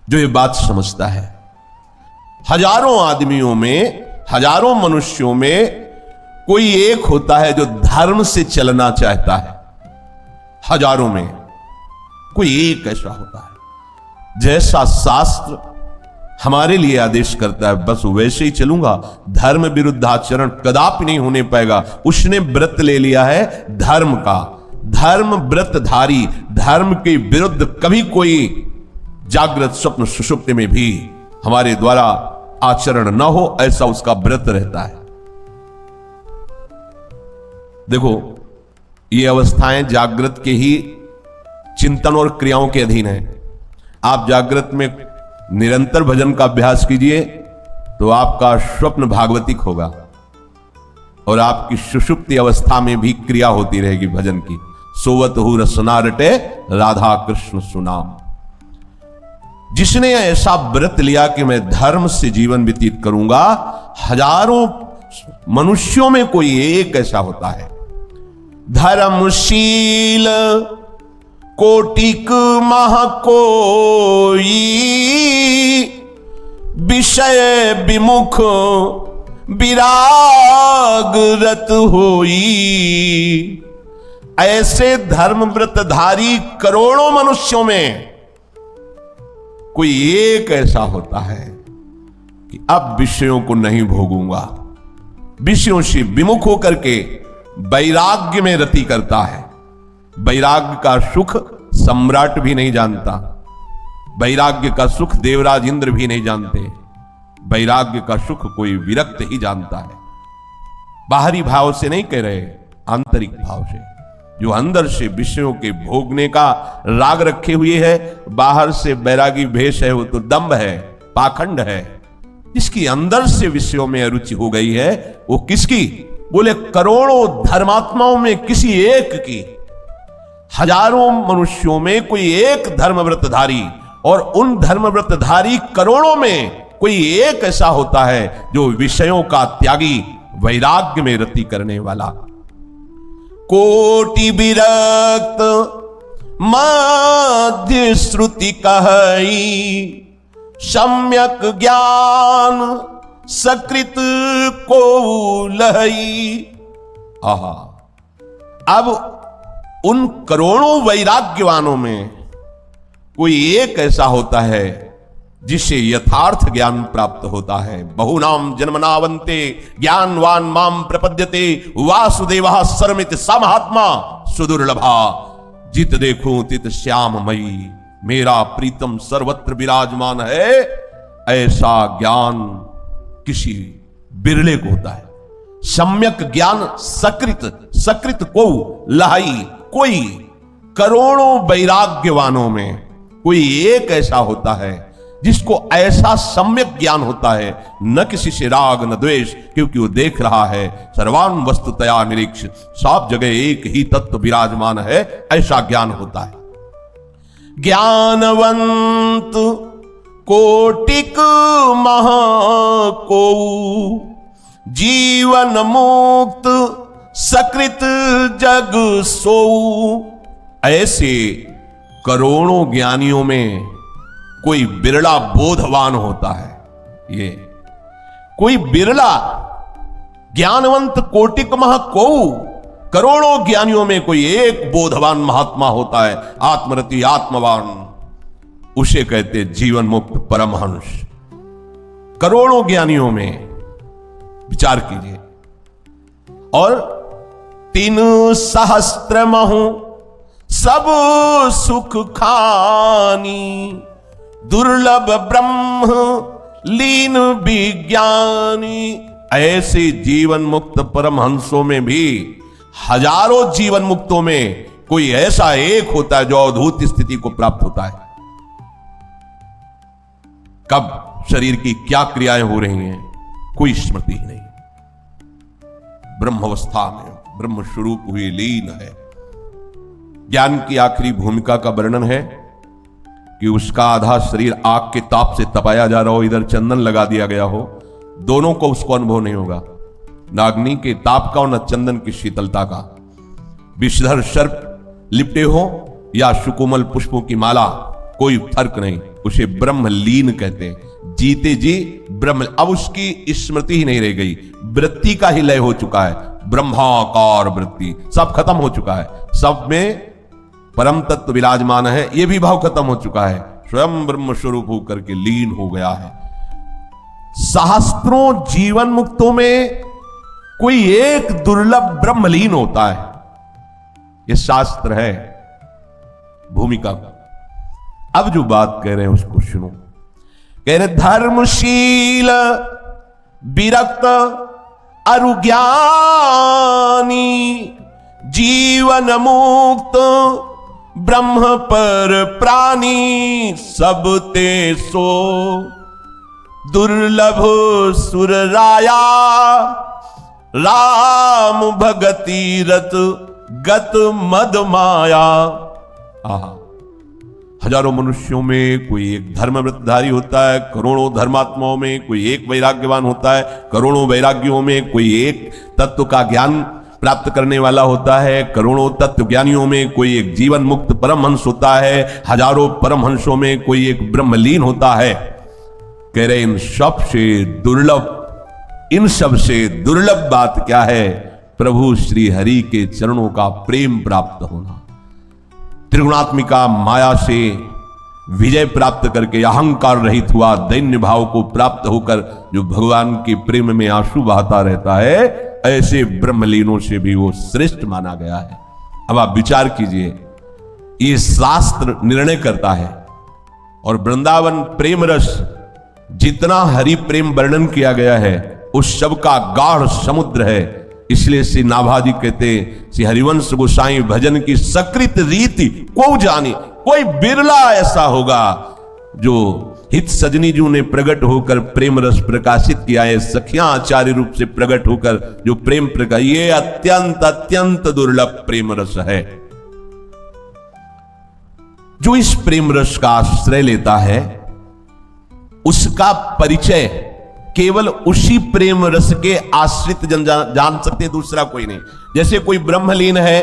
जो ये बात समझता है। हजारों आदमियों में, हजारों मनुष्यों में कोई एक होता है जो धर्म से चलना चाहता है। हजारों में कोई एक ऐसा होता है, जैसा शास्त्र हमारे लिए आदेश करता है बस वैसे ही चलूंगा, धर्म विरुद्ध आचरण कदापि नहीं होने पाएगा। उसने व्रत ले लिया है धर्म का, धर्म व्रतधारी, धर्म के विरुद्ध कभी कोई जागृत स्वप्न सुषुप्ति में भी हमारे द्वारा आचरण न हो, ऐसा उसका व्रत रहता है। देखो, ये अवस्थाएं जागृत के ही चिंतन और क्रियाओं के अधीन है। आप जागृत में निरंतर भजन का अभ्यास कीजिए तो आपका स्वप्न भागवतिक होगा और आपकी सुषुप्ति अवस्था में भी क्रिया होती रहेगी भजन की। सोवत हु रसना रटे राधा कृष्ण सुनाम। जिसने ऐसा व्रत लिया कि मैं धर्म से जीवन व्यतीत करूंगा, हजारों मनुष्यों में कोई एक ऐसा होता है। धर्मशील कोटिक महाकोई, विषय विमुख विराग रत होई। ऐसे धर्म व्रतधारी करोड़ों मनुष्यों में कोई एक ऐसा होता है कि अब विषयों को नहीं भोगूंगा, विषयों से विमुख होकर के वैराग्य में रति करता है। वैराग्य का सुख सम्राट भी नहीं जानता, वैराग्य का सुख देवराज इंद्र भी नहीं जानते। वैराग्य का सुख कोई विरक्त ही जानता है। बाहरी भाव से नहीं कह रहे, आंतरिक भाव से। जो अंदर से विषयों के भोगने का राग रखे हुए है, बाहर से वैरागी भेष है, वो तो दंभ है, पाखंड है। जिसकी अंदर से विषयों में अरुचि हो गई है, वो किसकी? बोले करोड़ों धर्मात्माओं में किसी एक की। हजारों मनुष्यों में कोई एक धर्मव्रतधारी, और उन धर्मव्रतधारी करोड़ों में कोई एक ऐसा होता है जो विषयों का त्यागी, वैराग्य में रति करने वाला। कोटि विरक्त मध्य श्रुति कहई, सम्यक ज्ञान सकृत को लहई। आहा, अब उन करोड़ों वैराग्यवानों में कोई एक ऐसा होता है जिसे यथार्थ ज्ञान प्राप्त होता है। बहुनाम जन्मनावंते ज्ञानवान माम प्रपद्यते, वासुदेवः सर्वमिति स महात्मा सुदुर्लभा। जित देखूं तित श्याममयी, मेरा प्रीतम सर्वत्र विराजमान है। ऐसा ज्ञान किसी बिरले को होता है। सम्यक ज्ञान सकृत, सकृत को लहाई, कोई करोड़ों वैराग्यवानों में कोई एक ऐसा होता है जिसको ऐसा सम्यक ज्ञान होता है, न किसी से राग न द्वेष, क्योंकि वो देख रहा है सर्वान वस्तुतया निरीक्षित, सब जगह एक ही तत्व विराजमान है। ऐसा ज्ञान होता है। ज्ञानवंत कोटिक महाको, जीवन मुक्त सकृत जग सो। ऐसे करोड़ों ज्ञानियों में कोई बिरला बोधवान होता है। ये कोई बिरला ज्ञानवंत कोटिक महाको, करोड़ों ज्ञानियों में कोई एक बोधवान महात्मा होता है, आत्मरति आत्मवान। उसे कहते जीवन मुक्त परमहंस। करोड़ों ज्ञानियों में विचार कीजिए। और 3 सहस्त्र महु सब सुख खानी, दुर्लभ ब्रह्म लीन विज्ञानी। ऐसे जीवन मुक्त परमहंसों में भी, हजारों जीवन मुक्तों में कोई ऐसा एक होता है जो अद्भुत स्थिति को प्राप्त होता है। कब शरीर की क्या क्रियाएं हो रही हैं कोई स्मृति ही नहीं। ब्रह्मावस्था में ब्रह्म स्वरूप हुए लीन है। ज्ञान की आखिरी भूमिका का वर्णन है कि उसका आधा शरीर आग के ताप से तपाया जा रहा हो, इधर चंदन लगा दिया गया हो, दोनों को उसको अनुभव नहीं होगा, न अग्नि के ताप का और न चंदन की शीतलता का। विषधर सर्प लिपटे हो या सुकोमल पुष्पों की माला, कोई फर्क नहीं। उसे ब्रह्मलीन कहते हैं। जीते जी ब्रह्म, अब उसकी स्मृति ही नहीं रह गई, वृत्ति का ही लय हो चुका है, ब्रह्माकार वृत्ति सब खत्म हो चुका है, सब में परम तत्व विराजमान है, यह भी भाव खत्म हो चुका है, स्वयं ब्रह्म स्वरूप होकर के लीन हो गया है। सहस्त्रों जीवन मुक्तों में कोई एक दुर्लभ ब्रह्मलीन होता है, यह शास्त्र है भूमिका। अब जो बात कह रहे हैं उसको सुनो। कह रहे धर्मशील विरक्त अरुज्ञानी जीवन मुक्त ब्रह्म पर प्राणी सब ते सो दुर्लभ सुरराया राम भगति रत गत मद माया। आहा, हजारों मनुष्यों में कोई एक धर्म व्रतधारी होता है, करोड़ों धर्मात्माओं में कोई एक वैराग्यवान होता है, करोड़ों वैराग्यों में कोई एक तत्व का ज्ञान प्राप्त करने वाला होता है, करोड़ों तत्व ज्ञानियों में कोई एक जीवन मुक्त परमहंस होता है, हजारों परमहंसों में कोई एक ब्रह्मलीन होता है। कह रहे इन सबसे दुर्लभ बात क्या है? प्रभु श्री हरि के चरणों का प्रेम प्राप्त होना, त्रिगुणात्मिका माया से विजय प्राप्त करके अहंकार रहित हुआ दैन्य भाव को प्राप्त होकर जो भगवान के प्रेम में आंसू बहाता रहता है, ऐसे ब्रह्मलीनों से भी वो श्रेष्ठ माना गया है। अब आप विचार कीजिए, ये शास्त्र निर्णय करता है और वृंदावन प्रेम रस जितना हरि प्रेम वर्णन किया गया है उस सब का गाढ़ समुद्र है। इसलिए श्री नाभाजी कहते श्री हरिवंश गोसाई भजन की सकृत रीति को जाने, कोई बिरला ऐसा होगा जो हित सजनी जी ने प्रकट होकर प्रेम रस प्रकाशित किया है, सखियां आचार्य रूप से प्रकट होकर जो प्रेम प्रकाश, ये अत्यंत अत्यंत दुर्लभ प्रेम रस है। जो इस प्रेम रस का आश्रय लेता है उसका परिचय केवल उसी प्रेम रस के आश्रित जन जान सकते, दूसरा कोई नहीं। जैसे कोई ब्रह्मलीन है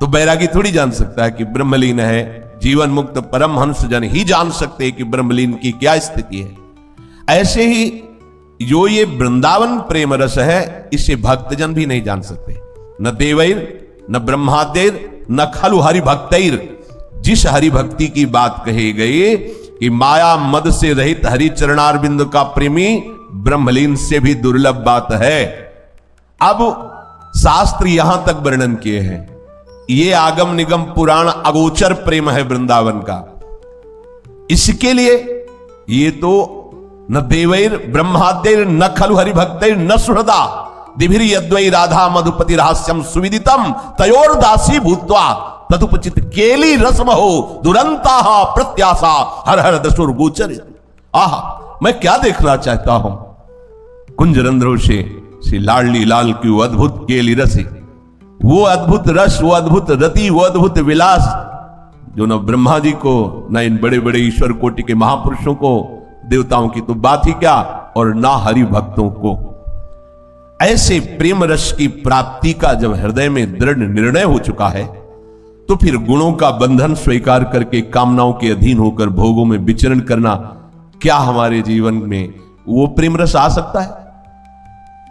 तो बैरागी थोड़ी जान सकता है कि ब्रह्मलीन है, जीवन मुक्त परमहंस जन ही जान सकते हैं कि ब्रह्मलीन की क्या स्थिति है। ऐसे ही जो ये वृंदावन प्रेम रस है इसे भक्तजन भी नहीं जान सकते, न देवैर न ब्रह्मादेर न खलु हरि भक्तैर। जिस हरि भक्ति की बात कही गई कि माया मद से रहित हरि चरणारविंद का प्रेमी ब्रह्मलीन से भी दुर्लभ बात है। अब शास्त्र यहां तक वर्णन किए हैं, ये आगम निगम पुराण अगोचर प्रेम है वृंदावन का। इसके लिए ये तो न देवैर ब्रह्मादेर न खलु हरि भक्तैर न सुहृदा दिभिर यद्वै राधा मधुपति रहस्यम सुविदितम तयोर दासी भूत्वा तदुपचित केली रसम हो दुरंता प्रत्याशा हर हर दशुर गोचर। आहा, मैं क्या देखना चाहता हूं, कुंज रंध्रों से श्री लाडली लाल की वो अद्भुत केली रस, वो अद्भुत रस, वो अद्भुत रति, वो अद्भुत विलास जो न ब्रह्मा जी को न इन बड़े बड़े ईश्वर कोटि के महापुरुषों को, देवताओं की तो बात ही क्या, और ना हरि भक्तों को। ऐसे प्रेम रस की प्राप्ति का जब हृदय में दृढ़ निर्णय हो चुका है तो फिर गुणों का बंधन स्वीकार करके कामनाओं के अधीन होकर भोगों में विचरण करना, क्या हमारे जीवन में वो प्रेम रस आ सकता है?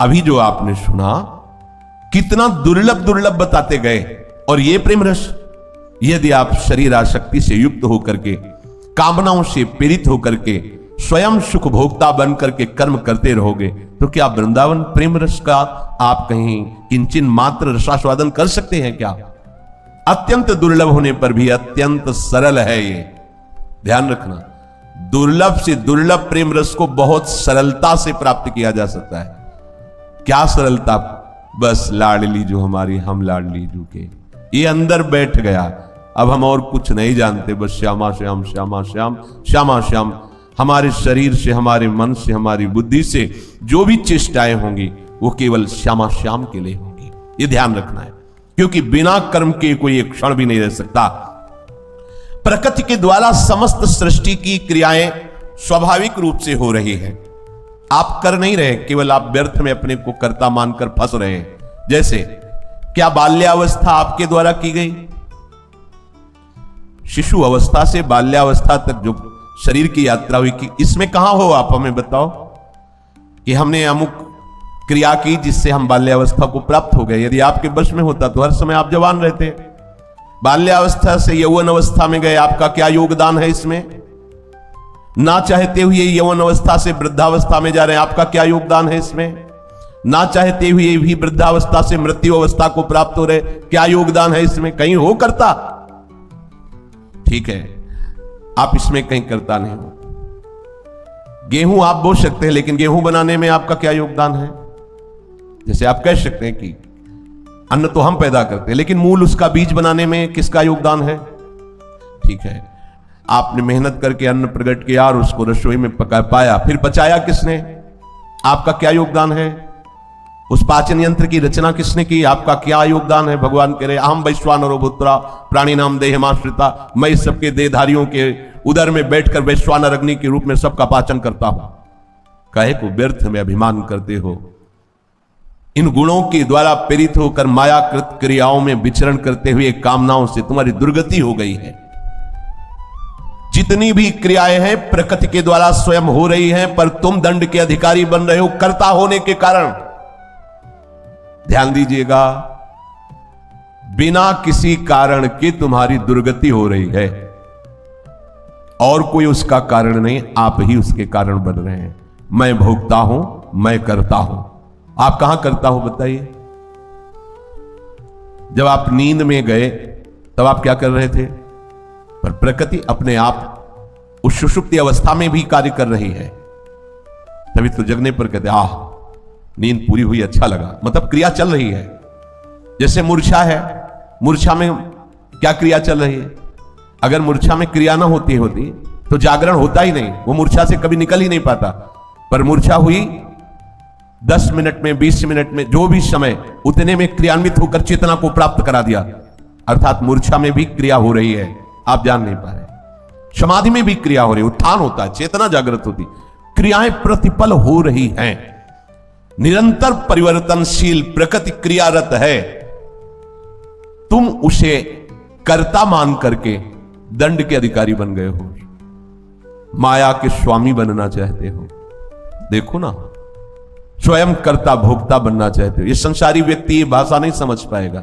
अभी जो आपने सुना कितना दुर्लभ दुर्लभ बताते गए, और ये प्रेम रस यदि आप शरीर आसक्ति से युक्त होकर के, कामनाओं से पीड़ित होकर के स्वयं सुख भोक्ता बन करके कर्म करते रहोगे तो क्या वृंदावन प्रेम रस का आप कहीं किंचन मात्र रसास्वादन कर सकते हैं क्या? अत्यंत दुर्लभ होने पर भी अत्यंत सरल है ये, ध्यान रखना। दुर्लभ से दुर्लभ प्रेम रस को बहुत सरलता से प्राप्त किया जा सकता है। क्या सरलता? बस लाडली जो हमारी, हम लाडली जो के, ये अंदर बैठ गया, अब हम और कुछ नहीं जानते, बस श्यामा श्याम श्यामा श्याम श्यामा श्याम। हमारे शरीर से, हमारे मन से, हमारी बुद्धि से जो भी चेष्टाएं होंगी वो केवल श्यामा श्याम के लिए होंगी, ये ध्यान रखना है, क्योंकि बिना कर्म के कोई एक क्षण भी नहीं रह सकता। प्रकृति के द्वारा समस्त सृष्टि की क्रियाएं स्वाभाविक रूप से हो रही हैं, आप कर नहीं रहे, केवल आप व्यर्थ में अपने को कर्ता मानकर फंस रहे हैं। जैसे क्या बाल्यावस्था आपके द्वारा की गई? शिशु अवस्था से बाल्यावस्था तक जो शरीर की यात्रा हुई कि इसमें कहां हो आप हमें बताओ कि हमने अमुक क्रिया की जिससे हम बाल्यावस्था को प्राप्त हो गए। यदि आपके वश में होता तो हर समय आप जवान रहते। बाल्यावस्था से यौवन अवस्था में गए, आपका क्या योगदान है इसमें? ना चाहते हुए यौवन अवस्था से वृद्धावस्था में जा रहे हैं, आपका क्या योगदान है इसमें? ना चाहते हुए भी वृद्धावस्था से मृत्यु अवस्था को प्राप्त हो रहे, क्या योगदान है इसमें? कहीं हो करता? ठीक है, आप इसमें कहीं करता नहीं हो। गेहूं आप बो सकते हैं, लेकिन गेहूं बनाने में आपका क्या योगदान है? जैसे आप कह सकते हैं कि अन्न तो हम पैदा करते हैं, लेकिन मूल उसका बीज बनाने में किसका योगदान है? ठीक है, आपने मेहनत करके अन्न प्रकट किया और उसको रसोई में पका पाया, फिर पचाया किसने? आपका क्या योगदान है? उस पाचन यंत्र की रचना किसने की? आपका क्या योगदान है? भगवान कह रहे अहम वैश्वानरो भूत्वा प्राणी नाम देहमाश्रिता, मैं सबके देहधारियों के उदर में बैठकर वैश्वानर अग्नि के रूप में सबका पाचन करता हूं। काहे को व्यर्थ में अभिमान करते हो? इन गुणों के द्वारा प्रेरित होकर मायाकृत क्रियाओं में विचरण करते हुए कामनाओं से तुम्हारी दुर्गति हो गई है। जितनी भी क्रियाएं हैं प्रकृति के द्वारा स्वयं हो रही हैं, पर तुम दंड के अधिकारी बन रहे हो कर्ता होने के कारण। ध्यान दीजिएगा, बिना किसी कारण के तुम्हारी दुर्गति हो रही है और कोई उसका कारण नहीं, आप ही उसके कारण बन रहे हैं। मैं भोगता हूं, मैं करता हूं। आप कहां करता हो बताइए? जब आप नींद में गए तब आप क्या कर रहे थे? पर प्रकृति अपने आप उस सुषुप्ति अवस्था में भी कार्य कर रही है। तभी तो जगने पर कहते आह नींद पूरी हुई, अच्छा लगा, मतलब क्रिया चल रही है। जैसे मूर्छा है, मूर्छा में क्या क्रिया चल रही है? अगर मूर्छा में क्रिया ना होती तो जागरण होता ही नहीं, वो मूर्छा से कभी निकल ही नहीं पाता। पर मूर्छा हुई 10 मिनट में, 20 मिनट में, जो भी समय, उतने में क्रियान्वित होकर चेतना को प्राप्त करा दिया। अर्थात मूर्छा में भी क्रिया हो रही है, आप जान नहीं पा रहे। समाधि में भी क्रिया हो रही है, उत्थान होता है, चेतना जागृत होती, क्रियाएं प्रतिपल हो रही हैं। निरंतर परिवर्तनशील प्रकृति क्रियारत है। तुम उसे कर्ता मान करके दंड के अधिकारी बन गए हो, माया के स्वामी बनना चाहते हो। देखो ना, स्वयं कर्ता भोक्ता बनना चाहते हो। ये संसारी व्यक्ति ये भाषा नहीं समझ पाएगा,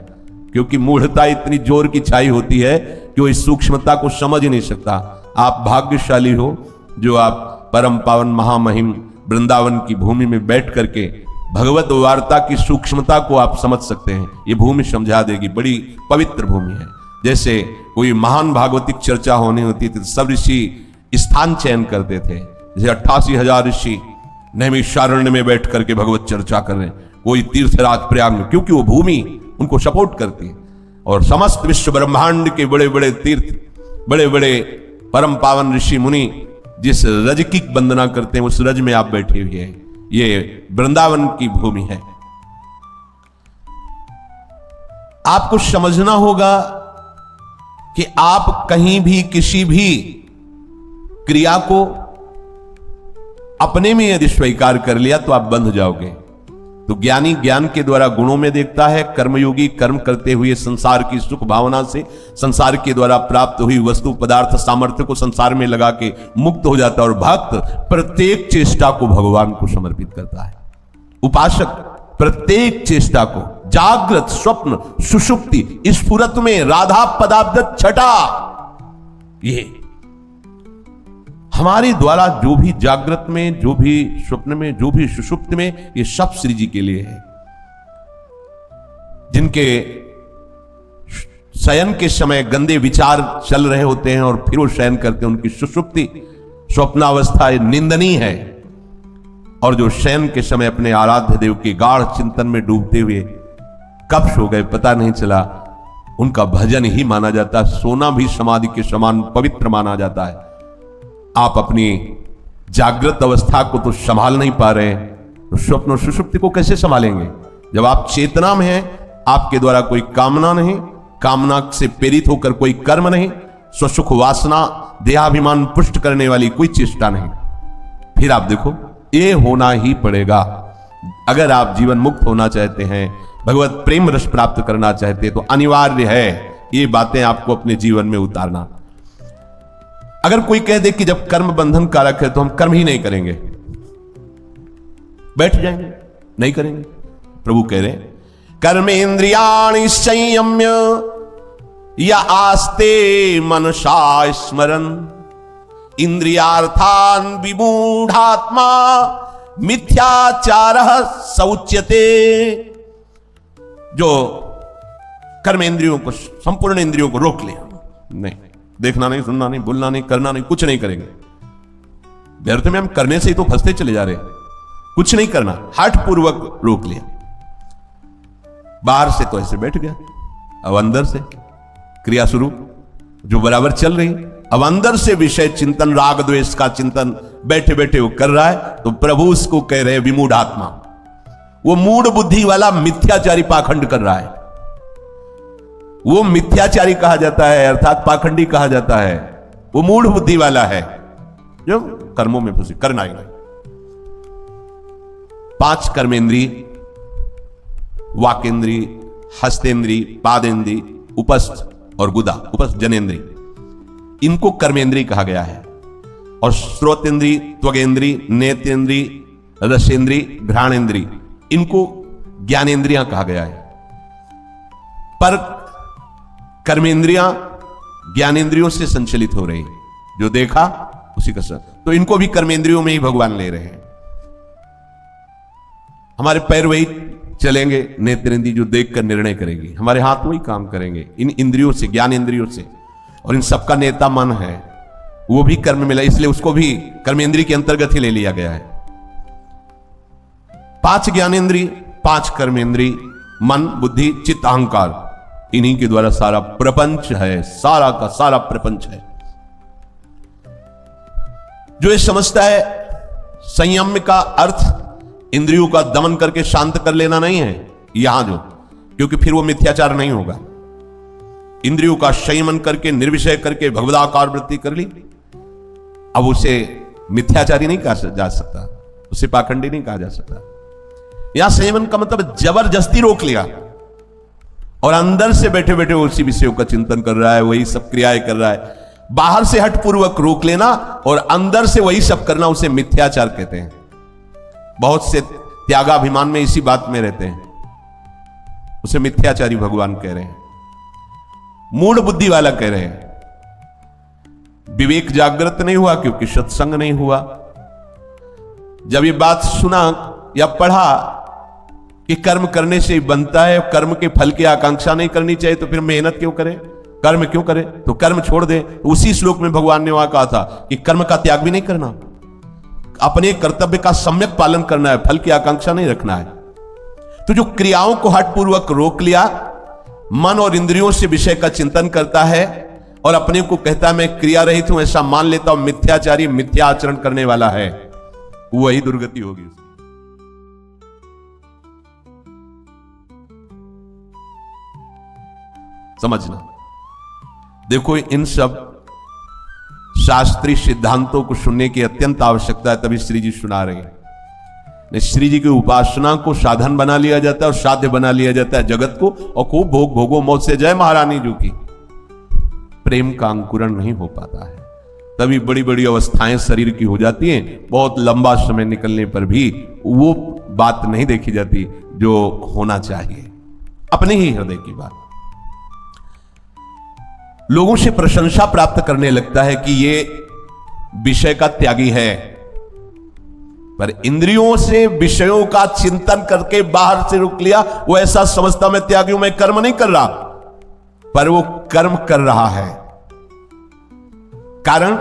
क्योंकि मूढ़ता इतनी जोर की छाई होती है कि वो इस सूक्ष्मता को समझ ही नहीं सकता। आप भाग्यशाली हो जो आप परम पावन महामहिम वृंदावन की भूमि में बैठ करके भगवत वार्ता की सूक्ष्मता को आप समझ सकते हैं। ये भूमि समझा देगी, बड़ी पवित्र भूमि है। जैसे कोई महान भागवतिक चर्चा होनी होती थी, सब ऋषि स्थान चयन करते थे। जैसे 88,000 ऋषि नैमिषारण्य में बैठ करके भगवत चर्चा कर रहे हैं, कोई तीर्थराज प्रयाग में, क्योंकि वो भूमि उनको सपोर्ट करती है। और समस्त विश्व ब्रह्मांड के बड़े बड़े तीर्थ, बड़े बड़े परम पावन ऋषि मुनि जिस रज की वंदना करते हैं, उस रज में आप बैठे हुए हैं। ये वृंदावन की भूमि है। आपको समझना होगा कि आप कहीं भी किसी भी क्रिया को अपने में यदि स्वीकार कर लिया तो आप बंध जाओगे। तो ज्ञानी ज्ञान के द्वारा गुणों में देखता है, कर्मयोगी कर्म करते हुए संसार की सुख भावना से, संसार के द्वारा प्राप्त हुई वस्तु पदार्थ सामर्थ्य को संसार में लगा के मुक्त हो जाता है। और भक्त प्रत्येक चेष्टा को भगवान को समर्पित करता है। उपासक प्रत्येक चेष्टा को, जागृत स्वप्न सुषुप्ति स्फुरत में राधा पदाब्द छटा, ये हमारे द्वारा जो भी जागृत में, जो भी स्वप्न में, जो भी सुषुप्त में, ये सब श्री जी के लिए है। जिनके शयन के समय गंदे विचार चल रहे होते हैं और फिर वो शयन करते हैं, उनकी सुषुप्ति स्वप्नावस्था निंदनीय है। और जो शयन के समय अपने आराध्य देव के गाढ़ चिंतन में डूबते हुए कब सो गए पता नहीं चला, उनका भजन ही माना जाता है। सोना भी समाधि के समान पवित्र माना जाता है। आप अपनी जागृत अवस्था को तो संभाल नहीं पा रहे हैं, तो स्वप्न और सुषुप्ति को कैसे संभालेंगे? जब आप चेतना में हैं, आपके द्वारा कोई कामना नहीं, कामना से प्रेरित होकर कोई कर्म नहीं, स्वसुख वासना देहाभिमान पुष्ट करने वाली कोई चेष्टा नहीं, फिर आप देखो ये होना ही पड़ेगा। अगर आप जीवन मुक्त होना चाहते हैं, भगवत प्रेम रस प्राप्त करना चाहते हैं, तो अनिवार्य है ये बातें आपको अपने जीवन में उतारना। अगर कोई कह दे कि जब कर्म बंधन कारक है तो हम कर्म ही नहीं करेंगे, बैठ जाएंगे, नहीं करेंगे। प्रभु कह रहे हैं कर्मेंद्रियाणि संयम्य या आस्ते मनसा स्मरन इंद्रियार्थान विमूढ़ात्मा मिथ्याचार सौच्यते। जो कर्मेंद्रियों को, संपूर्ण इंद्रियों को रोक लिया, नहीं देखना नहीं, सुनना नहीं, बोलना नहीं, करना नहीं, कुछ नहीं करेंगे। व्यर्थ में हम करने से ही तो फंसते चले जा रहे हैं। कुछ नहीं करना, हठ पूर्वक रोक लिया। बाहर से तो ऐसे बैठ गया, अब अंदर से क्रिया शुरू जो बराबर चल रही, अब अंदर से विषय चिंतन, राग द्वेष का चिंतन बैठे बैठे वो कर रहा है। तो प्रभु उसको कह रहे हैं विमूढ़ आत्मा, वो मूढ़ बुद्धि वाला मिथ्याचारी पाखंड कर रहा है। वो मिथ्याचारी कहा जाता है, अर्थात पाखंडी कहा जाता है। वो मूढ़ बुद्धि वाला है जो कर्मों में फंसे, करना ही नहीं। 5 कर्मेंद्री, वाकेंद्री, हस्तेंद्री, पादेंद्री, उपस्थ और गुदा, उपस्थ जनेन्द्री, इनको कर्मेंद्री कहा गया है। और श्रोतेंद्री, त्वगेंद्री, नेत्रेंद्री, रसेंद्री, घ्राणेंद्री, इनको ज्ञानेंद्रियां कहा गया है। पर कर्मेंद्रियां ज्ञानेंद्रियों से संचलित हो रही, जो देखा उसी का सर, तो इनको भी कर्मेंद्रियों में ही भगवान ले रहे हैं। हमारे पैर वही चलेंगे, नेत्रेंद्री जो देखकर निर्णय करेगी, हमारे हाथ वही काम करेंगे इन इंद्रियों से, ज्ञान इंद्रियों से। और इन सबका नेता मन है, वो भी कर्म मिला, इसलिए उसको भी कर्मेंद्री के अंतर्गत ही ले लिया गया है। 5 ज्ञानेंद्री, 5 कर्मेंद्री, मन, बुद्धि, चित्त, अहंकार, इन्हीं के द्वारा सारा प्रपंच है, सारा का सारा प्रपंच है। जो ये समझता है संयम का अर्थ इंद्रियों का दमन करके शांत कर लेना नहीं है यहां जो, क्योंकि फिर वो मिथ्याचार नहीं होगा। इंद्रियों का संयमन करके, निर्विषय करके भगवदाकार वृत्ति कर ली, अब उसे मिथ्याचारी नहीं कहा जा सकता, उसे पाखंडी नहीं कहा जा सकता। यहां संयमन का मतलब जबरदस्ती रोक लिया और अंदर से बैठे बैठे उसी विषयों का चिंतन कर रहा है, वही सब क्रियाएं कर रहा है। बाहर से हठपूर्वक रोक लेना और अंदर से वही सब करना, उसे मिथ्याचार कहते हैं। बहुत से त्यागाभिमान में इसी बात में रहते हैं, उसे मिथ्याचारी भगवान कह रहे हैं, मूढ़ बुद्धि वाला कह रहे हैं। विवेक जागृत नहीं हुआ क्योंकि सत्संग नहीं हुआ। जब ये बात सुना या पढ़ा कि कर्म करने से बनता है, कर्म के फल की आकांक्षा नहीं करनी चाहिए, तो फिर मेहनत क्यों करें, कर्म क्यों करें, तो कर्म छोड़ दे। उसी श्लोक में भगवान ने वहां कहा था कि कर्म का त्याग भी नहीं करना, अपने कर्तव्य का सम्यक पालन करना है, फल की आकांक्षा नहीं रखना है। तो जो क्रियाओं को हठपूर्वक रोक लिया, मन और इंद्रियों से विषय का चिंतन करता है और अपने को कहता है मैं क्रिया रहित हूं, ऐसा मान लेता हूं, मिथ्याचारी, मिथ्या आचरण करने वाला है, वही दुर्गति होगी। समझना, देखो इन सब शास्त्रीय सिद्धांतों को सुनने की अत्यंत आवश्यकता है, तभी श्री जी सुना रहे हैं। श्री जी की उपासना को साधन बना लिया जाता है और साध्य बना लिया जाता है जगत को, और खूब भोग भोगो मौत से जय महारानी जी की। प्रेम का अंकुरण नहीं हो पाता है, तभी बड़ी बड़ी अवस्थाएं शरीर की हो जाती हैं। बहुत लंबा समय निकलने पर भी वो बात नहीं देखी जाती जो होना चाहिए, अपने ही हृदय की बात। लोगों से प्रशंसा प्राप्त करने लगता है कि ये विषय का त्यागी है, पर इंद्रियों से विषयों का चिंतन करके बाहर से रोक लिया, वो ऐसा समझता मैं त्यागी हूं, मैं कर्म नहीं कर रहा, पर वो कर्म कर रहा है। कारण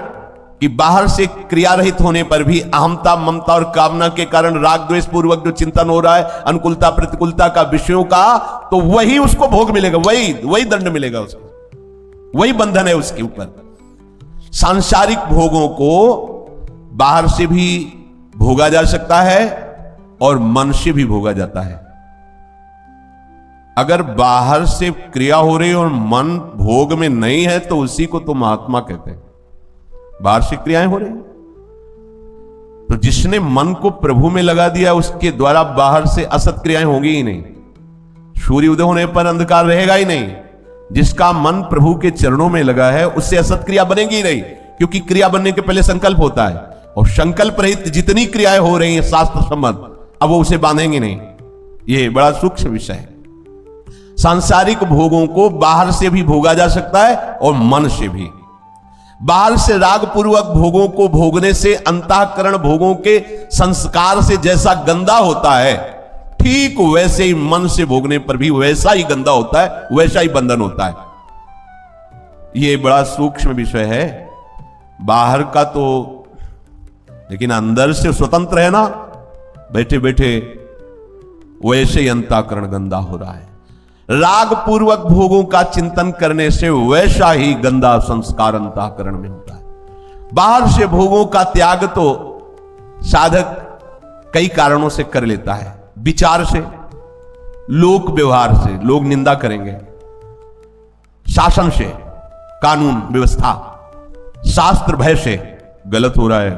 कि बाहर से क्रिया रहित होने पर भी अहमता, ममता और कामना के कारण राग द्वेष पूर्वक जो चिंतन हो रहा है, अनुकूलता प्रतिकूलता का, विषयों का, तो वही उसको भोग मिलेगा, वही दंड मिलेगा उसको, वही बंधन है उसके ऊपर। सांसारिक भोगों को बाहर से भी भोगा जा सकता है और मन से भी भोगा जाता है। अगर बाहर से क्रिया हो रही और मन भोग में नहीं है तो उसी को तो महात्मा कहते हैं। बाहर से क्रियाएं हो रही, तो जिसने मन को प्रभु में लगा दिया उसके द्वारा बाहर से असत क्रियाएं होंगी ही नहीं। सूर्य उदय होने पर अंधकार रहेगा ही नहीं। जिसका मन प्रभु के चरणों में लगा है उससे असत क्रिया बनेगी ही नहीं। क्योंकि क्रिया बनने के पहले संकल्प होता है, और संकल्प रहित जितनी क्रियाएं हो रही हैं शास्त्र सम्मत, अब वो उसे बांधेंगे नहीं। ये बड़ा सूक्ष्म विषय है। सांसारिक भोगों को बाहर से भी भोगा जा सकता है और मन से भी। बाहर से राग पूर्वक भोगों को भोगने से अंतःकरण भोगों के संस्कार से जैसा गंदा होता है, ठीक वैसे ही मन से भोगने पर भी वैसा ही गंदा होता है, वैसा ही बंधन होता है। यह बड़ा सूक्ष्म विषय है। बाहर का तो, लेकिन अंदर से स्वतंत्र है ना, बैठे बैठे वैसे ही अंतःकरण गंदा हो रहा है। राग पूर्वक भोगों का चिंतन करने से वैसा ही गंदा संस्कार अंतःकरण में होता है। बाहर से भोगों का त्याग तो साधक कई कारणों से कर लेता है। विचार से, लोक व्यवहार से, लोग निंदा करेंगे, शासन से, कानून व्यवस्था, शास्त्र भय से, गलत हो रहा है।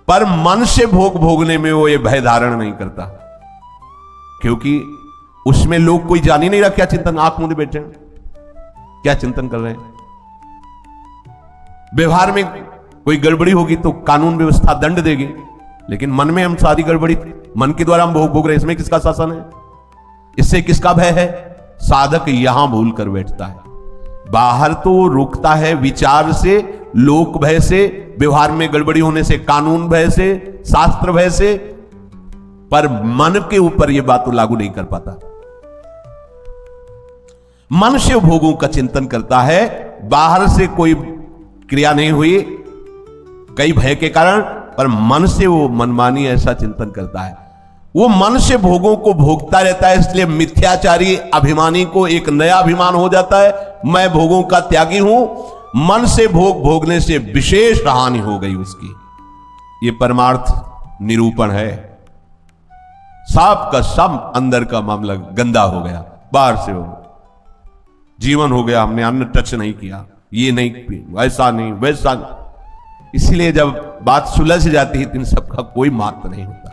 पर मन से भोग भोगने में वो ये भय धारण नहीं करता, क्योंकि उसमें लोग कोई जान ही नहीं रहा क्या चिंतन, आंख मूंदे बैठे हैं, क्या चिंतन कर रहे हैं। व्यवहार में कोई गड़बड़ी होगी तो कानून व्यवस्था दंड देगी, लेकिन मन में हम सारी गड़बड़ी मन के द्वारा हम भोग रहे हैं, इसमें किसका शासन है, इससे किसका भय है। साधक यहां भूल कर बैठता है। बाहर तो रोकता है विचार से, लोक भय से, व्यवहार में गड़बड़ी होने से, कानून भय से, शास्त्र भय से, पर मन के ऊपर यह बात तो लागू नहीं कर पाता। मन से भोगों का चिंतन करता है, बाहर से कोई क्रिया नहीं हुई कई भय के कारण, पर मन से वो मनमानी ऐसा चिंतन करता है। वो मन से भोगों को भोगता रहता है, इसलिए मिथ्याचारी अभिमानी को एक नया अभिमान हो जाता है, मैं भोगों का त्यागी हूं। मन से भोग भोगने से विशेष हानि हो गई उसकी। ये परमार्थ निरूपण है। सब का सब अंदर का मामला गंदा हो गया, बाहर से हो जीवन हो गया, हमने अन्न टच नहीं किया, ये नहीं, वैसा नहीं, वैसा नहीं। इसलिए जब बात सुलझ जाती है तो इन सबका कोई महत्व नहीं होता।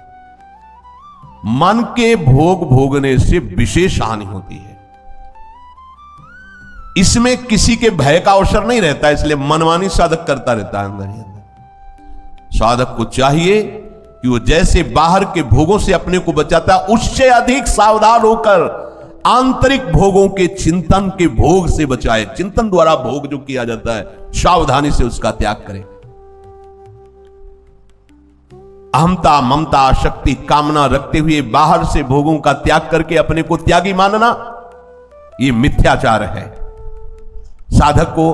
मन के भोग भोगने से विशेष हानि होती है। इसमें किसी के भय का अवसर नहीं रहता, इसलिए मनमानी साधक करता रहता है अंदर ही अंदर। साधक को चाहिए कि वो जैसे बाहर के भोगों से अपने को बचाता है, उससे अधिक सावधान होकर आंतरिक भोगों के चिंतन के भोग से बचाए। चिंतन द्वारा भोग जो किया जाता है, सावधानी से उसका त्याग करें। अहमता, ममता, शक्ति, कामना रखते हुए बाहर से भोगों का त्याग करके अपने को त्यागी मानना, यह मिथ्याचार है। साधक को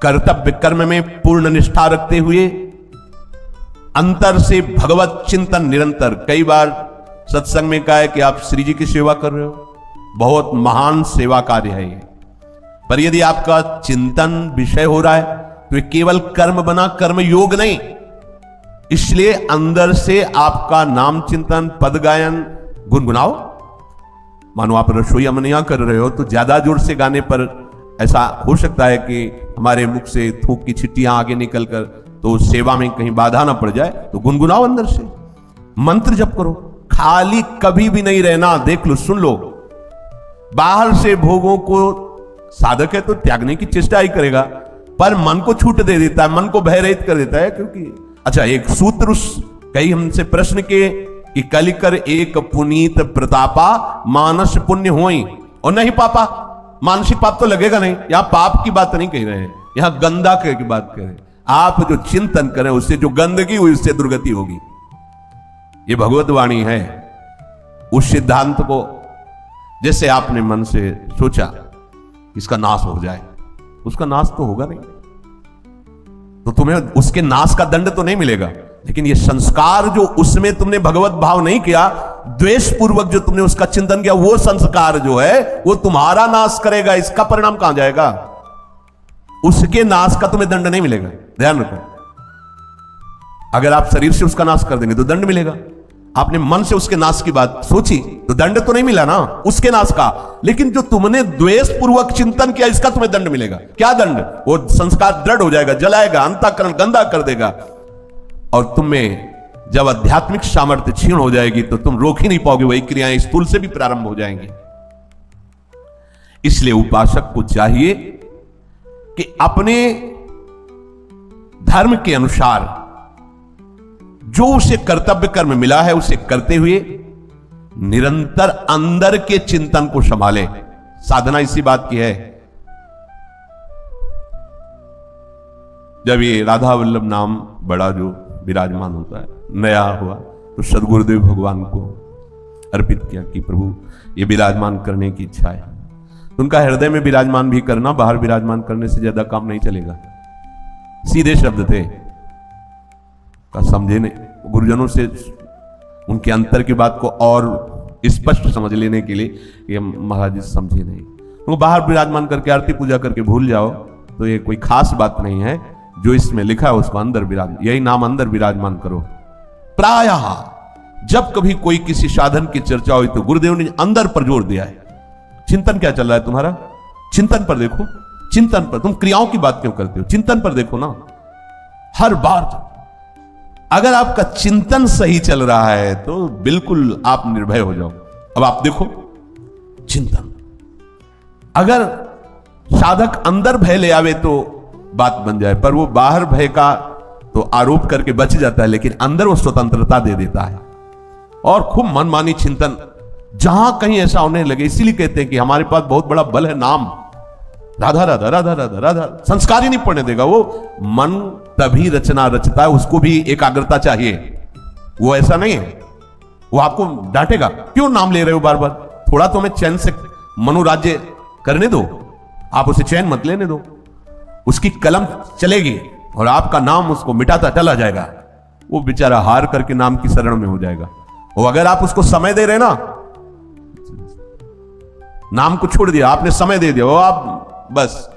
कर्तव्य कर्म में पूर्ण निष्ठा रखते हुए अंतर से भगवत चिंतन निरंतर। कई बार सत्संग में कहा है कि आप श्री जी की सेवा कर रहे हो, बहुत महान सेवा कार्य है ये। पर यदि आपका चिंतन विषय हो रहा है तो ये केवल कर्म बना, कर्म योग नहीं। इसलिए अंदर से आपका नाम चिंतन, पद गायन गुनगुनाओ। मानो आप रसोईया मनिया कर रहे हो तो ज्यादा जोर से गाने पर ऐसा हो सकता है कि हमारे मुख से थूक की छिट्टियां आगे निकलकर तो सेवा में कहीं बाधा ना पड़ जाए, तो गुनगुनाओ अंदर से, मंत्र जप करो। खाली कभी भी नहीं रहना। देख लो, सुन लो, बाहर से भोगों को साधक है तो त्यागने की चेष्टा ही करेगा, पर मन को छूट दे देता है, मन को भय रहित कर देता है। क्योंकि अच्छा, एक सूत्र कई हमसे प्रश्न किए कि कलिकर एक पुनीत प्रतापा मानस पुण्य होई, और नहीं पापा, मानसिक पाप तो लगेगा नहीं। यहां पाप की बात नहीं कह रहे हैं, यहां गंदा की बात कह रहे हैं। आप जो चिंतन करें उससे जो गंदगी हुई उससे दुर्गति होगी। ये भगवत वाणी है। उस सिद्धांत को जैसे आपने मन से सोचा इसका नाश हो जाए, उसका नाश तो होगा नहीं, तो तुम्हें उसके नाश का दंड तो नहीं मिलेगा, लेकिन ये संस्कार जो उसमें तुमने भगवत भाव नहीं किया, द्वेष पूर्वक जो तुमने उसका चिंतन किया, वो संस्कार जो है वो तुम्हारा नाश करेगा। इसका परिणाम कहां जाएगा? उसके नाश का तुम्हें दंड नहीं मिलेगा। ध्यान रखो, अगर आप शरीर से उसका नाश कर देंगे तो दंड मिलेगा। आपने मन से उसके नाश की बात सोची तो दंड तो नहीं मिला ना उसके नाश का, लेकिन जो तुमने द्वेष पूर्वक चिंतन किया इसका तुम्हें दंड मिलेगा। क्या दंड? वो संस्कार दृढ़ हो जाएगा, जलाएगा, अंतःकरण गंदा कर देगा, और तुम्हें जब आध्यात्मिक सामर्थ्य क्षीण हो जाएगी तो तुम रोक ही नहीं पाओगे, वही क्रियाएं स्थूल से भी प्रारंभ हो जाएंगी। इसलिए उपासक को चाहिए कि अपने धर्म के अनुसार जो उसे कर्तव्य कर्म मिला है उसे करते हुए निरंतर अंदर के चिंतन को संभाले। साधना इसी बात की है। जब ये राधा वल्लभ नाम बड़ा जो विराजमान होता है, नया हुआ, तो सदगुरुदेव भगवान को अर्पित किया कि प्रभु ये विराजमान करने की इच्छा है। तो उनका हृदय में विराजमान भी करना बाहर विराजमान करने से ज्यादा काम नहीं चलेगा। सीधे शब्द थे का समझे नहीं। गुरुजनों से उनके अंतर की बात को और स्पष्ट समझ लेने के लिए ये महाराज जी समझे नहीं। तो बाहर विराजमान करके आरती पूजा करके भूल जाओ तो ये कोई खास बात नहीं है। जो इसमें लिखा है उसको अंदर विराज, यही नाम अंदर विराजमान करो। प्रायः जब कभी कोई किसी साधन की चर्चा हुई तो गुरुदेव ने अंदर पर जोर दिया है। चिंतन क्या चल रहा है तुम्हारा, चिंतन पर देखो, चिंतन पर। तुम क्रियाओं की बात क्यों करते हो, चिंतन पर देखो ना। हर बार अगर आपका चिंतन सही चल रहा है तो बिल्कुल आप निर्भय हो जाओ। अब आप देखो चिंतन, अगर साधक अंदर भय ले आवे तो बात बन जाए, पर वो बाहर भय का तो आरोप करके बच जाता है, लेकिन अंदर वो स्वतंत्रता दे देता है और खूब मनमानी चिंतन जहां कहीं ऐसा होने लगे। इसीलिए कहते हैं कि हमारे पास बहुत बड़ा बल है नाम, राधा राधा राधा राधा राधा। संस्कार ही नहीं पड़ने देगा वो। मन तभी रचना रचता है, उसको भी एकाग्रता चाहिए। वो ऐसा नहीं है, वो आपको डांटेगा, क्यों नाम ले रहे हो बार बार, थोड़ा तो हमें चैन से मनोराज्य करने दो। आप उसे चैन मत लेने दो, उसकी कलम चलेगी और आपका नाम उसको मिटाता चला जाएगा। वो बेचारा हार करके नाम की शरण में हो जाएगा। और अगर आप उसको समय दे रहे ना, नाम को छोड़ दिया आपने, समय दे दिया, वो आप बस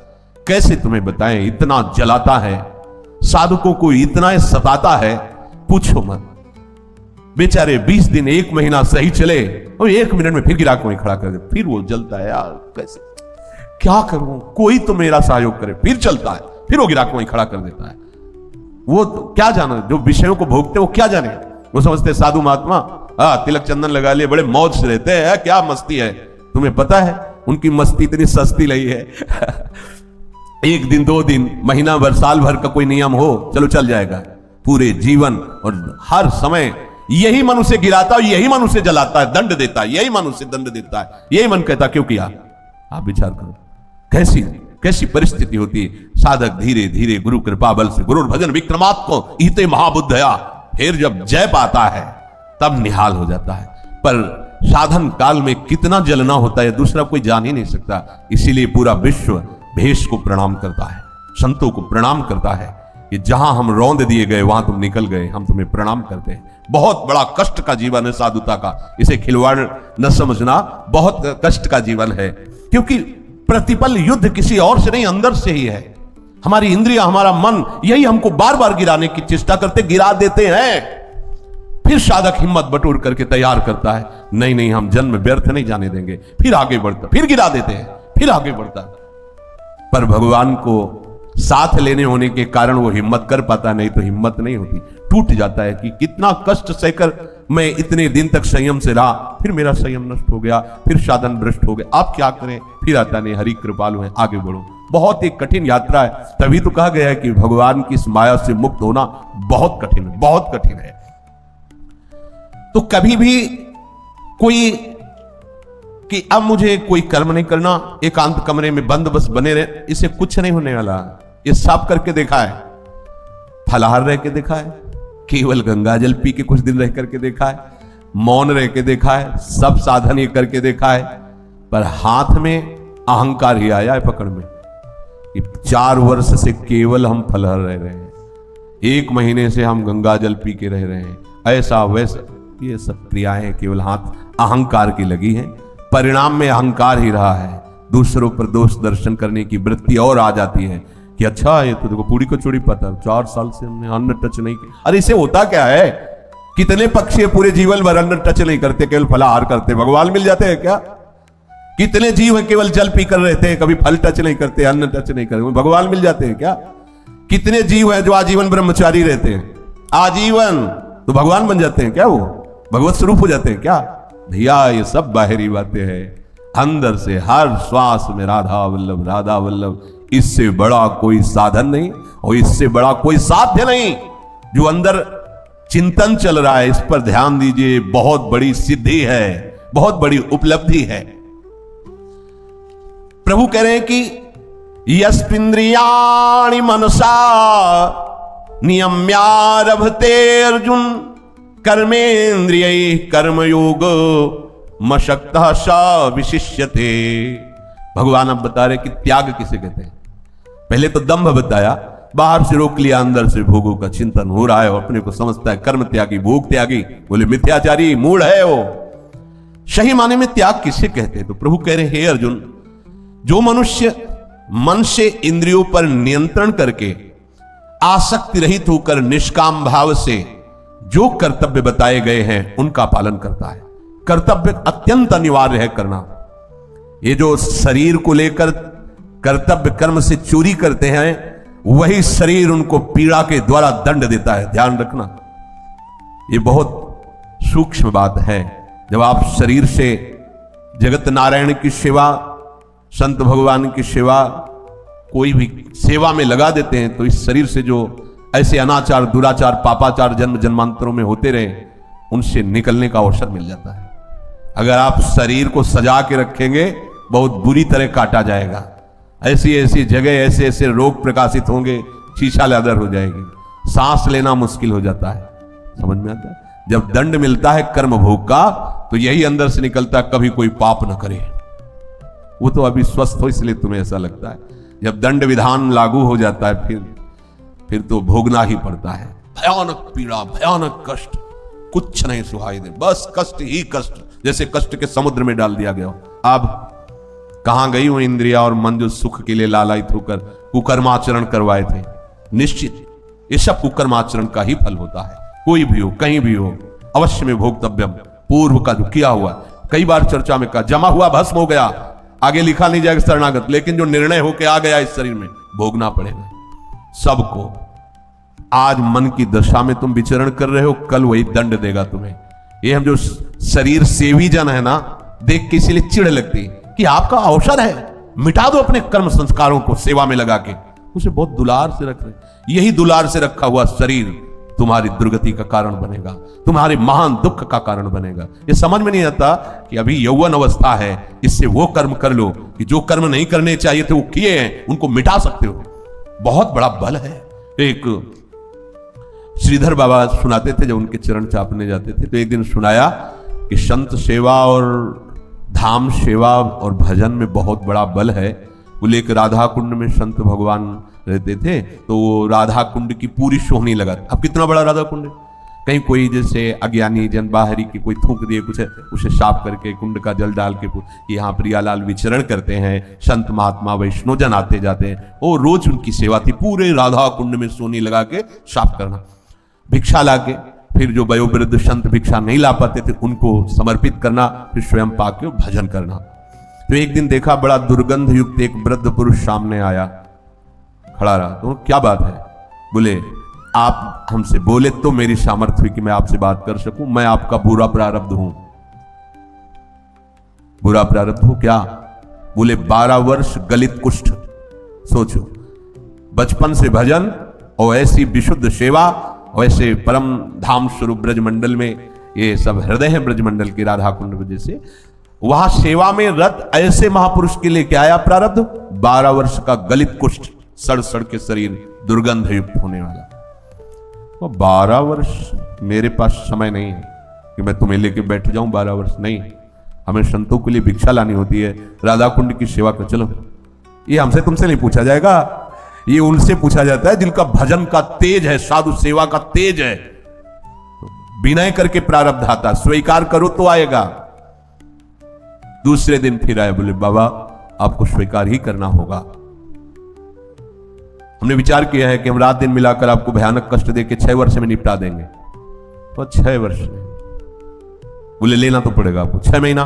कैसे तुम्हें बताएं, इतना जलाता है साधकों को, इतना सताता है पूछो मत। बेचारे 20 दिन 1 महीना सही चले और 1 मिनट में फिर गिरा कोई खड़ा कर दे, फिर वो जलता है। यार कैसे, क्या करूं, कोई तो मेरा सहयोग करे, फिर चलता है, फिर वो गिरा कोई खड़ा कर देता है। वो तो क्या जाना, जो विषयों को भोगते वो क्या जाने। वो समझते साधु महात्मा तिलक चंदन लगा लिए बड़े मौज से रहते हैं, क्या मस्ती है। तुम्हें पता है उनकी मस्ती इतनी सस्ती नहीं है। 1 दिन 2 दिन महीना भर साल भर का कोई नियम हो, चलो चल जाएगा। पूरे जीवन और हर समय यही मन उसे गिराता है, यही मन उसे जलाता है, दंड देता है, यही मन उसे दंड देता है, यही मन कहता क्यों किया। आप विचार करो कैसी कैसी परिस्थिति होती है। साधक धीरे धीरे गुरु कृपा बल से, गुरु भजन विक्रमात् को इते महाबुद्धया, फिर जब जय पाता है तब निहाल हो जाता है। पर साधन काल में कितना जलना होता है दूसरा कोई जान ही नहीं सकता। इसीलिए पूरा विश्व भेष को प्रणाम करता है, संतों को प्रणाम करता है कि जहां हम रौंद दिए गए वहां तुम निकल गए, हम तुम्हें प्रणाम करते हैं। बहुत बड़ा कष्ट का जीवन है साधुता का, इसे खिलवाड़ न समझना, बहुत कष्ट का जीवन है। क्योंकि प्रतिपल युद्ध किसी और से नहीं, अंदर से ही है। हमारी इंद्रिया, हमारा मन यही हमको बार बार गिराने की चेष्टा करते, गिरा देते हैं। फिर साधक हिम्मत बटोर करके तैयार करता है, नहीं नहीं हम जन्म व्यर्थ नहीं जाने देंगे, फिर आगे बढ़ता, फिर गिरा देते हैं, फिर आगे बढ़ता। पर भगवान को साथ लेने होने के कारण वो हिम्मत कर पाता, नहीं तो हिम्मत नहीं होती, टूट जाता है कि कितना कष्ट सहकर मैं इतने दिन तक संयम से रहा, फिर मेरा संयम नष्ट हो गया, फिर साधन भ्रष्ट हो गया, आप क्या करें। फिर आता नहीं, हरि कृपालु है, आगे बढ़ो। बहुत एक कठिन यात्रा है, तभी तो कहा गया है कि भगवान की इस माया से मुक्त होना बहुत कठिन है, बहुत कठिन है। तो कभी भी कोई कि अब मुझे कोई कर्म नहीं करना, एकांत कमरे में बंद बस बने रहे, इसे कुछ नहीं होने वाला। ये साफ करके देखा है, फलाहार रह के देखा है, केवल गंगा जल पी के कुछ दिन रह करके देखा है, मौन रह के देखा है, सब साधन ये करके देखा है, पर हाथ में अहंकार ही आया है पकड़ में। 4 वर्ष से केवल हम फलाहार रह रहे हैं, 1 महीने से हम गंगा जल पी के रह रहे हैं, ऐसा वैसा, ये सब क्रियाएं केवल हाथ अहंकार की लगी हैं। परिणाम में अहंकार ही रहा है। दूसरों पर दोष दर्शन करने की वृत्ति और आ जाती है कि अच्छा ये तो देखो पूरी कचौड़ी पता, 4 साल से हमने अन्न टच नहीं किया। अरे इसे होता क्या है, कितने पक्षी पूरे जीवन भर अन्न टच नहीं करते, केवल फलाहार करते, भगवान मिल जाते हैं क्या। कितने जीव है केवल जल पी कर रहते हैं, कभी फल टच नहीं करते, अन्न टच नहीं करते, भगवान मिल जाते हैं क्या। कितने जीव है जो आजीवन ब्रह्मचारी रहते हैं, आजीवन, तो भगवान बन जाते हैं क्या, वो भगवत स्वरूप हो जाते हैं क्या। भैया ये सब बाहरी बातें हैं, अंदर से हर श्वास में राधा वल्लभ राधा वल्लभ, इससे बड़ा कोई साधन नहीं और इससे बड़ा कोई साध्य नहीं। जो अंदर चिंतन चल रहा है, इस पर ध्यान दीजिए, बहुत बड़ी सिद्धि है, बहुत बड़ी उपलब्धि है। प्रभु कह रहे हैं कि यस्पिंद्रियाणि मनसा नियम्यारभते अर्जुन कर्मेंद्रिय कर्मयोग मशक्तः स विशिष्यते। भगवान अब बता रहे कि त्याग किसे कहते हैं। पहले तो दंभ बताया, बाहर से रोक लिया, अंदर से भोगों का चिंतन हो रहा है, अपने को समझता है कर्म त्यागी भोग त्यागी, बोले मिथ्याचारी मूढ़ है वो। सही माने में त्याग किसे कहते हैं? तो प्रभु कह रहे हैं, हे अर्जुन, जो मनुष्य मन से इंद्रियों पर नियंत्रण करके आसक्ति रहित होकर निष्काम भाव से जो कर्तव्य बताए गए हैं उनका पालन करता है। कर्तव्य अत्यंत अनिवार्य है करना। ये जो शरीर को लेकर कर्तव्य कर्म से चोरी करते हैं, वही शरीर उनको पीड़ा के द्वारा दंड देता है। ध्यान रखना, ये बहुत सूक्ष्म बात है। जब आप शरीर से जगत नारायण की सेवा, संत भगवान की सेवा, कोई भी सेवा में लगा देते हैं, तो इस शरीर से जो ऐसे अनाचार दुराचार पापाचार जन्म जन्मांतरों में होते रहे, उनसे निकलने का अवसर मिल जाता है। अगर आप शरीर को सजा के रखेंगे, बहुत बुरी तरह काटा जाएगा। ऐसी ऐसी जगह ऐसे ऐसे रोग प्रकाशित होंगे, शीशा लेदर हो जाएगी, सांस लेना मुश्किल हो जाता है। समझ में आता है? जब दंड मिलता है कर्म भोग का, तो यही अंदर से निकलता है, कभी कोई पाप न करे। वो तो अभी स्वस्थ हो इसलिए तुम्हें ऐसा लगता है। जब दंड विधान लागू हो जाता है, फिर तो भोगना ही पड़ता है। भयानक पीड़ा, भयानक कष्ट, कुछ नहीं सुहाई दे, बस कष्ट ही कष्ट, जैसे कष्ट के समुद्र में डाल दिया गया हो। अब कहां गई वो इंद्रिया और मन जो सुख के लिए लालायित होकर कुकर्माचरण करवाए थे? निश्चित ये सब कुकर्माचरण का ही फल होता है। कोई भी हो, कहीं भी हो, अवश्य में भोक्तव्यम। पूर्व का जो किया हुआ, कई बार चर्चा में कहा, जमा हुआ भस्म हो गया, आगे लिखा नहीं जाएगा शरणागत, लेकिन जो निर्णय होके आ गया इस शरीर में, भोगना पड़ेगा सबको। आज मन की दशा में तुम विचरण कर रहे हो, कल वही दंड देगा तुम्हें। ये हम जो शरीर सेवी जन है ना, देख के इसीलिए चिढ़ लगती कि आपका अवसर है, मिटा दो अपने कर्म संस्कारों को सेवा में लगा के। उसे बहुत दुलार से रख रहे। यही दुलार से रखा हुआ शरीर तुम्हारी दुर्गति का कारण बनेगा, तुम्हारे महान दुख का कारण बनेगा। ये समझ में नहीं आता कि अभी यौवन अवस्था है, इससे वो कर्म कर लो कि जो कर्म नहीं करने चाहिए थे वो किए हैं, उनको मिटा सकते हो। बहुत बड़ा बल है। एक श्रीधर बाबा सुनाते थे, जब उनके चरण चापने जाते थे, तो एक दिन सुनाया कि संत सेवा और धाम सेवा और भजन में बहुत बड़ा बल है। बोले एक राधा कुंड में संत भगवान रहते थे, तो वो राधा कुंड की पूरी सोहनी लगा। अब कितना बड़ा राधा कुंड है, कहीं कोई जैसे अज्ञानी जन बाहरी की कोई थूक दिए कुछ है, उसे साफ करके कुंड का जल डाल के यहाँ प्रियालाल विचरण करते हैं, संत महात्मा वैष्णव जन आते जाते हैं, और रोज उनकी सेवा थी। पूरे राधा कुंड में सोनी लगा के साफ करना, भिक्षा लाके, फिर जो वयोवृद्ध संत भिक्षा नहीं ला पाते थे उनको समर्पित करना, फिर स्वयं पाके भजन करना। तो एक दिन देखा बड़ा दुर्गंध युक्त एक वृद्ध पुरुष सामने आया, खड़ा रहा। तो क्या बात है? बोले आप हमसे बोले तो मेरी सामर्थ्य हुई कि मैं आपसे बात कर सकूं। मैं आपका बुरा प्रारब्ध हूं। बुरा प्रारब्ध हो क्या? बोले 12 वर्ष गलित कुष्ठ। सोचो, बचपन से भजन और ऐसी विशुद्ध सेवा, वैसे परम धाम स्वरूप ब्रजमंडल में, ये सब हृदय है ब्रजमंडल के राधा कुंड वजह से, वहां सेवा में रत ऐसे महापुरुष के लिए क्या आया प्रारब्ध? 12 वर्ष का गलित कुष्ठ, सड़ सड़ के शरीर, दुर्गंध युक्त होने वाला। तो 12 वर्ष मेरे पास समय नहीं है कि मैं तुम्हें लेके बैठ जाऊं। 12 वर्ष नहीं, हमें संतों के लिए भिक्षा लानी होती है, राधा कुंड की सेवा कर। चलो, ये हमसे तुमसे नहीं पूछा जाएगा, ये उनसे पूछा जाता है जिनका भजन का तेज है, साधु सेवा का तेज है। तो विनय करके प्रारब्ध आता, स्वीकार करो तो आएगा। दूसरे दिन फिर आए, बोले बाबा आपको स्वीकार ही करना होगा। हमने विचार किया है कि हम रात दिन मिलाकर आपको भयानक कष्ट देके 6 वर्ष में निपटा देंगे। तो 6 वर्ष नहीं, बोले लेना तो पड़ेगा आपको 6 महीना।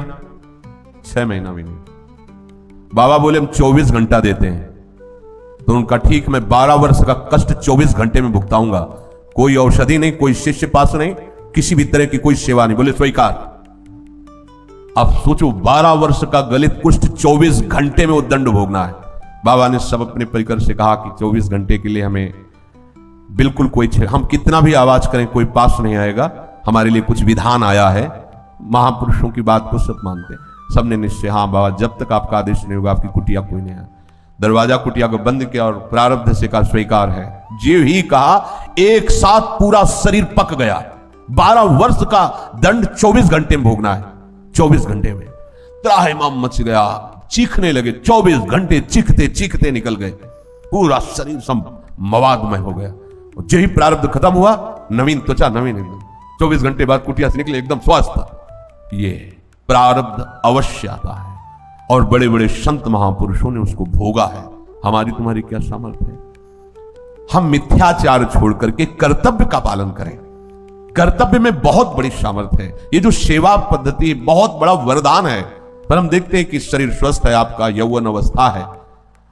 6 महीना भी नहीं। बाबा बोले हम 24 घंटा देते हैं। तो उनका ठीक, मैं 12 वर्ष का कष्ट 24 घंटे में भुगताऊंगा। कोई औषधि नहीं, कोई शिष्य पास नहीं, किसी भी तरह की कोई सेवा नहीं। बोले स्वीकार। अब सोचो 12 वर्ष का गलित कुष्ठ 24 घंटे में वो दंड भोगना है। बाबा ने सब अपने परिकर से कहा कि 24 घंटे के लिए हमें बिल्कुल कोई हम कितना भी आवाज करें कोई पास नहीं आएगा, हमारे लिए कुछ विधान आया है। महापुरुषों की बात को सब मानते, सबने निश्चय हाँ बाबा जब तक आपका आदेश नहीं होगा आपकी कुटिया कोई नहीं आया। दरवाजा कुटिया को बंद किया और प्रारब्ध से का स्वीकार है। जीव ही कहा एक साथ पूरा शरीर पक गया। 12 वर्ष का दंड 24 घंटे में भोगना है। 24 घंटे में त्राहिमाम मच गया, चीखने लगे। 24 घंटे चीखते चीखते निकल गए, पूरा शरीर सब मवादमय हो गया। जो ही प्रारब्ध खत्म हुआ, नवीन त्वचा, नवीन एकदम। 24 घंटे बाद कुटिया से निकले एकदम स्वस्थ। ये प्रारब्ध अवश्य आता है और बड़े बड़े संत महापुरुषों ने उसको भोगा है। हमारी तुम्हारी क्या सामर्थ्य है? हम मिथ्याचार छोड़ करके कर्तव्य का पालन करें। कर्तव्य में बहुत बड़ी सामर्थ्य है। ये जो सेवा पद्धति है बहुत बड़ा वरदान है। पर हम देखते हैं कि शरीर स्वस्थ है, आपका यौवन अवस्था है,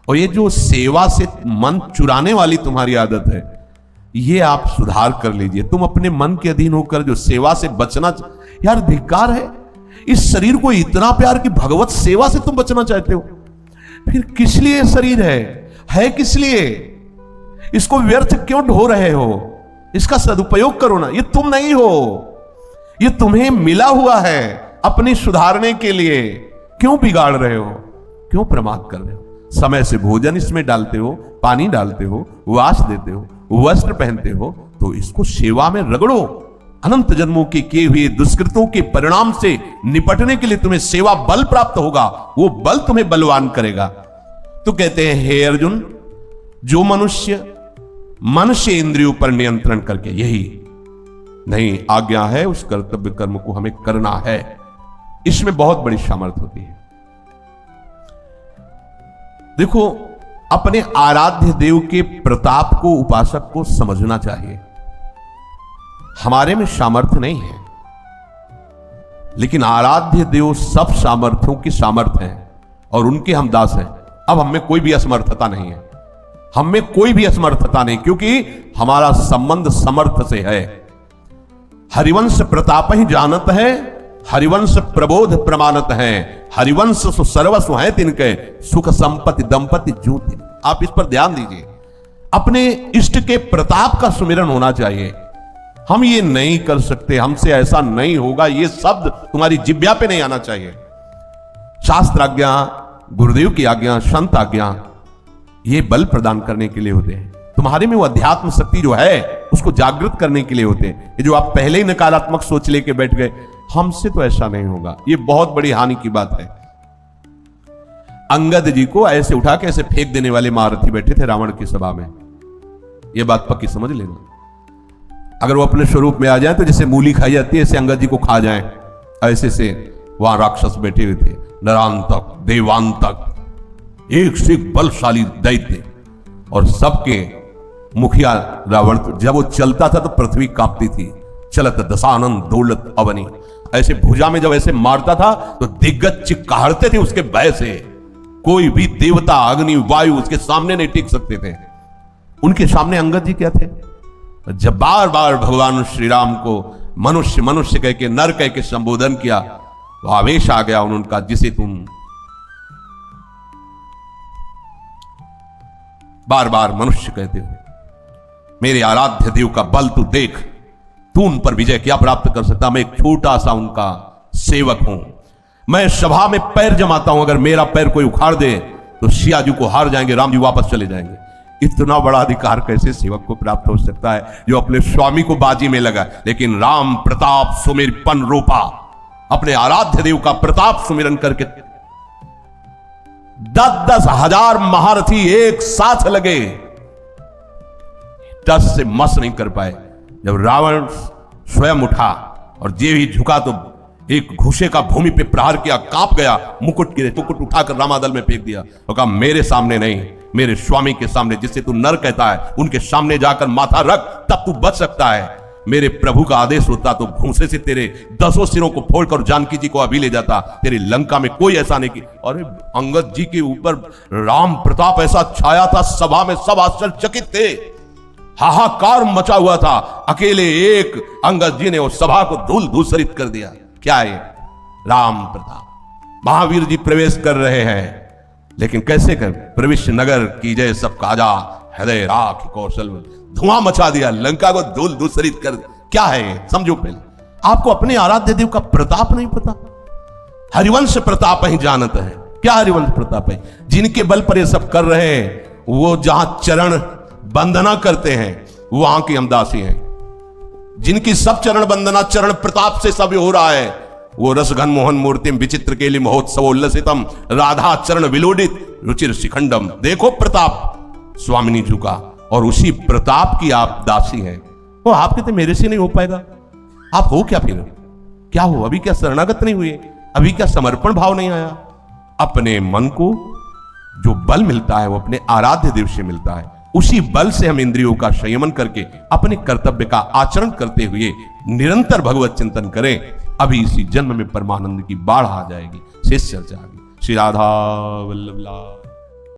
और ये जो सेवा से मन चुराने वाली तुम्हारी आदत है, ये आप सुधार कर लीजिए। तुम अपने मन के अधीन होकर जो सेवा से बचना, यार धिक्कार है। इस शरीर को इतना प्यार कि भगवत सेवा से तुम बचना चाहते हो, फिर किस लिए शरीर है किस लिए? इसको व्यर्थ क्यों ढो रहे हो? इसका सदुपयोग करो ना। ये तुम नहीं हो, ये तुम्हें मिला हुआ है अपनी सुधारने के लिए। क्यों बिगाड़ रहे हो? क्यों प्रमाद कर रहे हो? समय से भोजन इसमें डालते हो, पानी डालते हो, वास देते हो, वस्त्र पहनते हो, तो इसको सेवा में रगड़ो। अनंत जन्मों के किए हुए दुष्कृतों के परिणाम से निपटने के लिए तुम्हें सेवा बल प्राप्त होगा। वो बल तुम्हें बलवान करेगा। तो कहते हैं हे अर्जुन, जो मनुष्य मन से इंद्रियों पर नियंत्रण करके, यही नहीं आज्ञा है, उस कर्तव्य कर्म को हमें करना है। इसमें बहुत बड़ी सामर्थ्य होती है। देखो, अपने आराध्य देव के प्रताप को उपासक को समझना चाहिए। हमारे में सामर्थ्य नहीं है, लेकिन आराध्य देव सब सामर्थ्यों की सामर्थ्य है और उनके हम दास हैं। अब हमें कोई भी असमर्थता नहीं है, हमें कोई भी असमर्थता नहीं, क्योंकि हमारा संबंध समर्थ से है। हरिवंश प्रताप ही जानत है, हरिवंश प्रबोध प्रमाणत है, हरिवंश सर्वस्व है तिनके, सुख संपत्ति दंपति जूति। आप इस पर ध्यान दीजिए। अपने इष्ट के प्रताप का सुमिरन होना चाहिए। हम ये नहीं कर सकते, हमसे ऐसा नहीं होगा, ये शब्द तुम्हारी जिह्वा पे नहीं आना चाहिए। शास्त्र आज्ञा, गुरुदेव की आज्ञा, संत आज्ञा, ये बल प्रदान करने के लिए होते हैं। तुम्हारे में वो अध्यात्म शक्ति जो है उसको जागृत करने के लिए होते हैं। ये जो आप पहले ही नकारात्मक सोच लेके बैठ गए, हमसे तो ऐसा नहीं होगा, ये बहुत बड़ी हानि की बात है। अंगद जी को ऐसे उठा के ऐसे फेंक देने वाले महारथी बैठे थे रावण की सभा में। ये बात पक्की समझ लेना। अगर वो अपने स्वरूप में आ जाए तो जैसे मूली खाई जाती है, ऐसे अंगद जी को खा जाए, ऐसे से वहां राक्षस बैठे हुए थे, नरांतक देवांतक, एक से एक बलशाली दैत्य, और सबके मुखिया रावण। जब वो चलता था तो पृथ्वी कांपती थी। चलत दशानंद दौलत अवनी, ऐसे भुजा में जब ऐसे मारता था तो दिग्गज चिक्कारते थे उसके भय से। कोई भी देवता, अग्नि, वायु उसके सामने नहीं टिक सकते थे। उनके सामने अंगद जी क्या थे? जब बार बार भगवान श्री राम को मनुष्य मनुष्य कह के, नर कह के संबोधन किया, तो आवेश आ गया उनका, जिसे तुम बार बार मनुष्य कहते हो, मेरे आराध्य देव का बल तू देख, तू उन पर विजय क्या प्राप्त कर सकता? मैं एक छोटा सा उनका सेवक हूं। मैं सभा में पैर जमाता हूं, अगर मेरा पैर कोई उखाड़ दे तो सिया जी को हार जाएंगे, राम जी वापस चले जाएंगे। इतना बड़ा अधिकार कैसे सेवक को प्राप्त हो सकता है जो अपने स्वामी को बाजी में लगा? लेकिन राम प्रताप सुमिरपन रूपा, अपने आराध्य देव का प्रताप सुमिरन करके 10-10 हजार महारथी एक साथ लगे, टस से मस नहीं कर पाए। जब रावण स्वयं उठा और जे ही झुका तो एक घुसे का भूमि पे प्रहार किया, कांप गया, मुकुट गिरे, मुकुट उठाकर रामादल में फेंक दिया और कहा मेरे सामने नहीं, मेरे स्वामी के सामने, जिसे तू नर कहता है, उनके सामने जाकर माथा रख, तब तू बच सकता है। मेरे प्रभु का आदेश होता तो भूसे से तेरे 10 सिरों को फोड़कर जानकी जी को अभी ले जाता, तेरी लंका में कोई ऐसा नहीं की। और अंगद जी के ऊपर राम प्रताप ऐसा छाया था, सभा में सब आश्चर्यचकित थे, हाहाकार मचा हुआ था। अकेले एक अंगद जी ने उस सभा को धूल धूसरित कर दिया। क्या है? राम प्रताप। महावीर जी प्रवेश कर रहे हैं, लेकिन कैसे कर? प्रविश्य नगर की जय सब काजा, हृदय राख कौशल, धुआं मचा दिया, लंका को धूल धूसरित कर। क्या है ये? समझो पहले। आपको अपने आराध्य देव का प्रताप नहीं पता? हरिवंश प्रताप ही जानत है। क्या हरिवंश प्रताप है? जिनके बल पर ये सब कर रहे हैं, वो जहां चरण वंदना करते हैं वहां की हम दासी हैं। जिनकी सब चरण वंदना चरण प्रताप से सब हो रहा है, वो रसघन मोहन मूर्तिम विचित्र केली महोत्सव उल्लसितम राधा चरण विलोडित रुचिर शिखंडम। देखो प्रताप स्वामिनी जी का, और उसी प्रताप की आप दासी हैं। वो आपके तो मेरे से नहीं हो पाएगा। आप हो क्या फिर? क्या हो? अभी क्या शरणागत नहीं हुए? अभी क्या समर्पण भाव नहीं आया? अपने मन को जो बल मिलता है वो अपने आराध्य देव से मिलता है। उसी बल से हम इंद्रियों का संयमन करके अपने कर्तव्य का आचरण करते हुए निरंतर भगवत चिंतन करें। अभी इसी जन्म में परमानंद की बाढ़ आ जाएगी, शेष चर्चा। श्री राधा वल्लभ लाल।